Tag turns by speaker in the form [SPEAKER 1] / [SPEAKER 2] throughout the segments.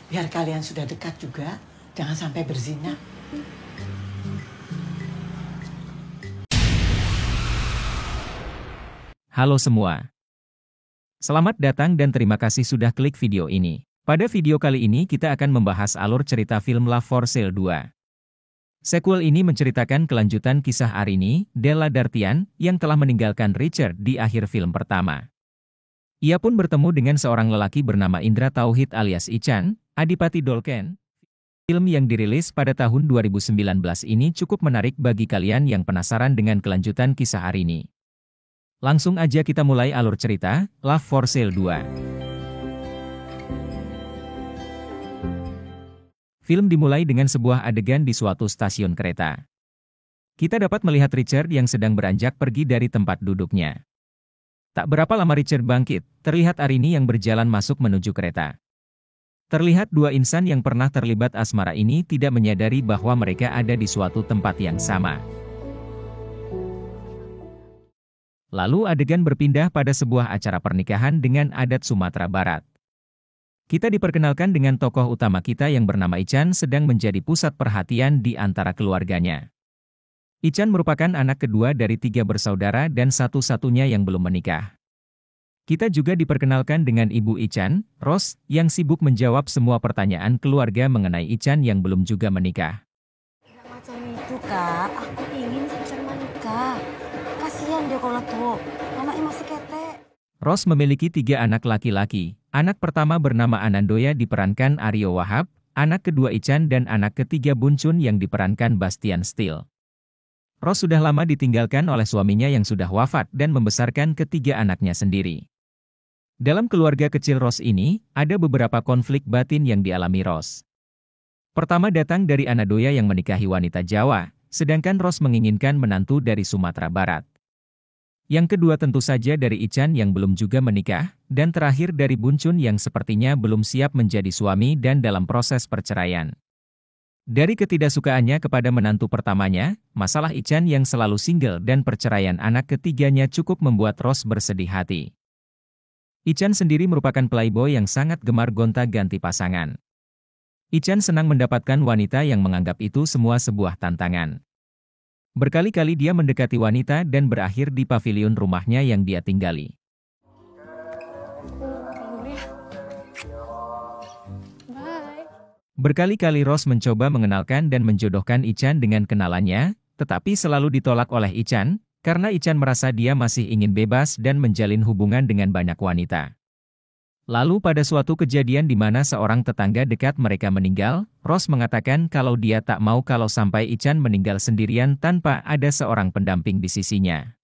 [SPEAKER 1] Biar kalian sudah dekat juga, jangan sampai berzina.
[SPEAKER 2] Halo semua. Selamat datang dan terima kasih sudah klik video ini. Pada video kali ini kita akan membahas alur cerita film Love for Sale 2. Sequel ini menceritakan kelanjutan kisah Arini, Della Dartian, yang telah meninggalkan Richard di akhir film pertama. Ia pun bertemu dengan seorang lelaki bernama Indra Tauhid alias Ican, Adipati Dolken. Film yang dirilis pada tahun 2019 ini cukup menarik bagi kalian yang penasaran dengan kelanjutan kisah Arini. Langsung aja kita mulai alur cerita, Love for Sale 2. Film dimulai dengan sebuah adegan di suatu stasiun kereta. Kita dapat melihat Richard yang sedang beranjak pergi dari tempat duduknya. Tak berapa lama Richard bangkit, terlihat Arini yang berjalan masuk menuju kereta. Terlihat dua insan yang pernah terlibat asmara ini tidak menyadari bahwa mereka ada di suatu tempat yang sama. Lalu adegan berpindah pada sebuah acara pernikahan dengan adat Sumatera Barat. Kita diperkenalkan dengan tokoh utama kita yang bernama Ican sedang menjadi pusat perhatian di antara keluarganya. Ican merupakan anak kedua dari 3 bersaudara dan satu-satunya yang belum menikah. Kita juga diperkenalkan dengan ibu Ican, Ros, yang sibuk menjawab semua pertanyaan keluarga mengenai Ican yang belum juga menikah.
[SPEAKER 3] Tidak macam itu, Kak. Aku ingin Ican menikah. Kasihan dia kalau tua. Anaknya masih ketek.
[SPEAKER 2] Ros memiliki 3 anak laki-laki. Anak pertama bernama Anandoya diperankan Aryo Wahab, anak kedua Ican dan anak ketiga Buncun yang diperankan Bastian Steele. Ros sudah lama ditinggalkan oleh suaminya yang sudah wafat dan membesarkan ketiga anaknya sendiri. Dalam keluarga kecil Ros ini, ada beberapa konflik batin yang dialami Ros. Pertama datang dari Anandoya yang menikahi wanita Jawa, sedangkan Ros menginginkan menantu dari Sumatera Barat. Yang kedua tentu saja dari Ican yang belum juga menikah, dan terakhir dari Buncun yang sepertinya belum siap menjadi suami dan dalam proses perceraian. Dari ketidaksukaannya kepada menantu pertamanya, masalah Ican yang selalu single dan perceraian anak ketiganya cukup membuat Ros bersedih hati. Ican sendiri merupakan playboy yang sangat gemar gonta-ganti pasangan. Ican senang mendapatkan wanita yang menganggap itu semua sebuah tantangan. Berkali-kali dia mendekati wanita dan berakhir di pavilion rumahnya yang dia tinggali. Berkali-kali Ros mencoba mengenalkan dan menjodohkan Ican dengan kenalannya, tetapi selalu ditolak oleh Ican, karena Ican merasa dia masih ingin bebas dan menjalin hubungan dengan banyak wanita. Lalu pada suatu kejadian di mana seorang tetangga dekat mereka meninggal, Ros mengatakan kalau dia tak mau kalau sampai Ican meninggal sendirian tanpa ada seorang pendamping di sisinya.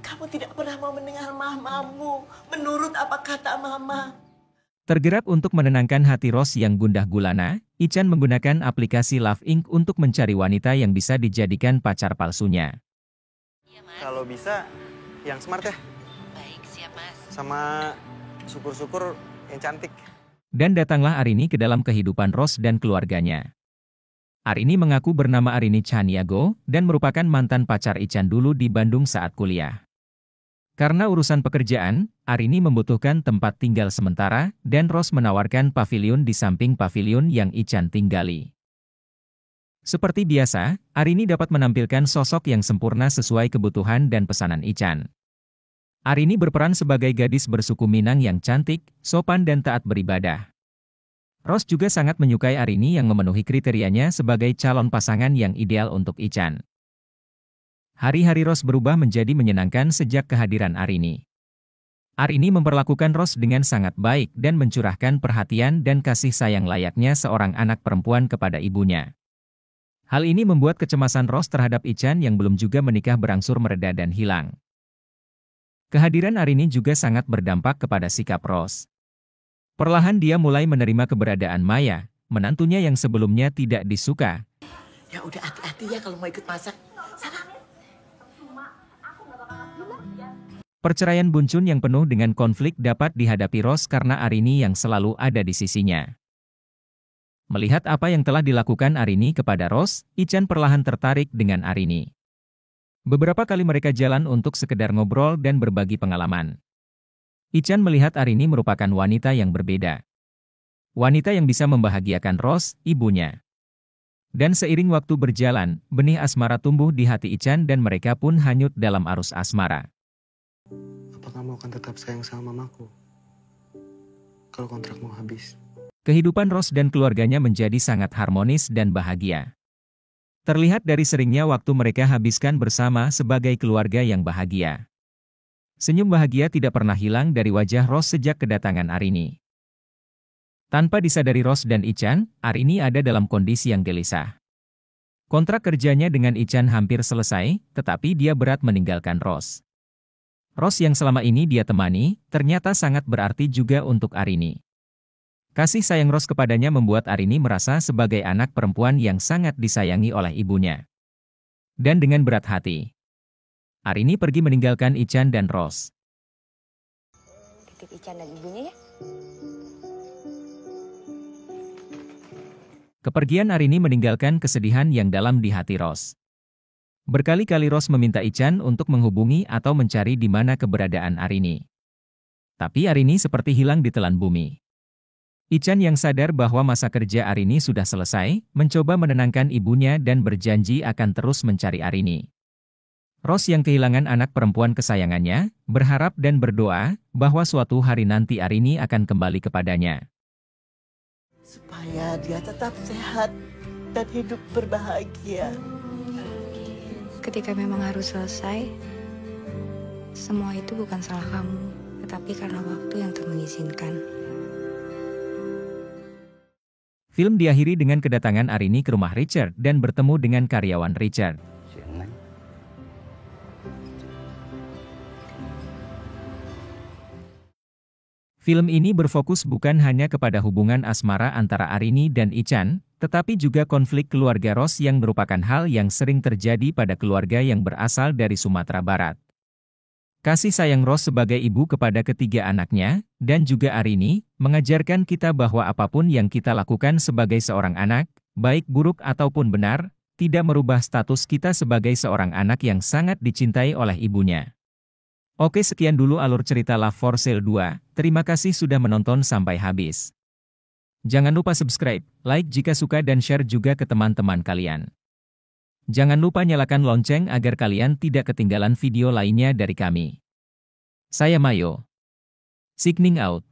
[SPEAKER 1] Kamu tidak pernah mau mendengar mamamu. Menurut apa kata mama?
[SPEAKER 2] Tergerak untuk menenangkan hati Ros yang gundah gulana, Ican menggunakan aplikasi Love Inc untuk mencari wanita yang bisa dijadikan pacar palsunya.
[SPEAKER 4] Iya, Mas.
[SPEAKER 5] Kalau bisa, yang smart ya.
[SPEAKER 4] Baik, siap, Mas.
[SPEAKER 5] Sama syukur-syukur yang cantik.
[SPEAKER 2] Dan datanglah Arini ke dalam kehidupan Ros dan keluarganya. Arini mengaku bernama Arini Chaniago dan merupakan mantan pacar Ican dulu di Bandung saat kuliah. Karena urusan pekerjaan, Arini membutuhkan tempat tinggal sementara dan Ros menawarkan pavilion di samping pavilion yang Ican tinggali. Seperti biasa, Arini dapat menampilkan sosok yang sempurna sesuai kebutuhan dan pesanan Ican. Arini berperan sebagai gadis bersuku Minang yang cantik, sopan dan taat beribadah. Ros juga sangat menyukai Arini yang memenuhi kriterianya sebagai calon pasangan yang ideal untuk Ican. Hari-hari Ros berubah menjadi menyenangkan sejak kehadiran Arini. Arini memperlakukan Ros dengan sangat baik dan mencurahkan perhatian dan kasih sayang layaknya seorang anak perempuan kepada ibunya. Hal ini membuat kecemasan Ros terhadap Ican yang belum juga menikah berangsur mereda dan hilang. Kehadiran Arini juga sangat berdampak kepada sikap Ros. Perlahan dia mulai menerima keberadaan Maya, menantunya yang sebelumnya tidak disuka.
[SPEAKER 1] Ya udah hati-hati ya kalau mau ikut masak. Sana.
[SPEAKER 2] Perceraian Buncun yang penuh dengan konflik dapat dihadapi Ros karena Arini yang selalu ada di sisinya. Melihat apa yang telah dilakukan Arini kepada Ros, Ican perlahan tertarik dengan Arini. Beberapa kali mereka jalan untuk sekedar ngobrol dan berbagi pengalaman. Ican melihat Arini merupakan wanita yang berbeda. Wanita yang bisa membahagiakan Ros, ibunya. Dan seiring waktu berjalan, benih asmara tumbuh di hati Ican dan mereka pun hanyut dalam arus asmara.
[SPEAKER 5] Apa kamu akan tetap sayang sama mamaku? Kalau kontrakmu habis.
[SPEAKER 2] Kehidupan Ros dan keluarganya menjadi sangat harmonis dan bahagia. Terlihat dari seringnya waktu mereka habiskan bersama sebagai keluarga yang bahagia. Senyum bahagia tidak pernah hilang dari wajah Ros sejak kedatangan Arini. Tanpa disadari Ros dan Ican, Arini ada dalam kondisi yang gelisah. Kontrak kerjanya dengan Ican hampir selesai, tetapi dia berat meninggalkan Ros. Ros yang selama ini dia temani, ternyata sangat berarti juga untuk Arini. Kasih sayang Ros kepadanya membuat Arini merasa sebagai anak perempuan yang sangat disayangi oleh ibunya. Dan dengan berat hati, Arini pergi meninggalkan Ican dan Ros.
[SPEAKER 3] Titip Ican dan ibunya ya.
[SPEAKER 2] Kepergian Arini meninggalkan kesedihan yang dalam di hati Ros. Berkali-kali Ros meminta Ican untuk menghubungi atau mencari di mana keberadaan Arini. Tapi Arini seperti hilang di telan bumi. Ican yang sadar bahwa masa kerja Arini sudah selesai, mencoba menenangkan ibunya dan berjanji akan terus mencari Arini. Ros yang kehilangan anak perempuan kesayangannya, berharap dan berdoa bahwa suatu hari nanti Arini akan kembali kepadanya.
[SPEAKER 1] Supaya dia tetap sehat dan hidup berbahagia.
[SPEAKER 6] Ketika memang harus selesai, semua itu bukan salah kamu, tetapi karena waktu yang tak mengizinkan.
[SPEAKER 2] Film diakhiri dengan kedatangan Arini ke rumah Richard dan bertemu dengan karyawan Richard. Film ini berfokus bukan hanya kepada hubungan asmara antara Arini dan Ican, tetapi juga konflik keluarga Ros yang merupakan hal yang sering terjadi pada keluarga yang berasal dari Sumatera Barat. Kasih sayang Ros sebagai ibu kepada ketiga anaknya, dan juga Arini, mengajarkan kita bahwa apapun yang kita lakukan sebagai seorang anak, baik buruk ataupun benar, tidak merubah status kita sebagai seorang anak yang sangat dicintai oleh ibunya. Oke, sekian dulu alur cerita Love for Sale 2, terima kasih sudah menonton sampai habis. Jangan lupa subscribe, like jika suka dan share juga ke teman-teman kalian. Jangan lupa nyalakan lonceng agar kalian tidak ketinggalan video lainnya dari kami. Saya Mayo. Signing out.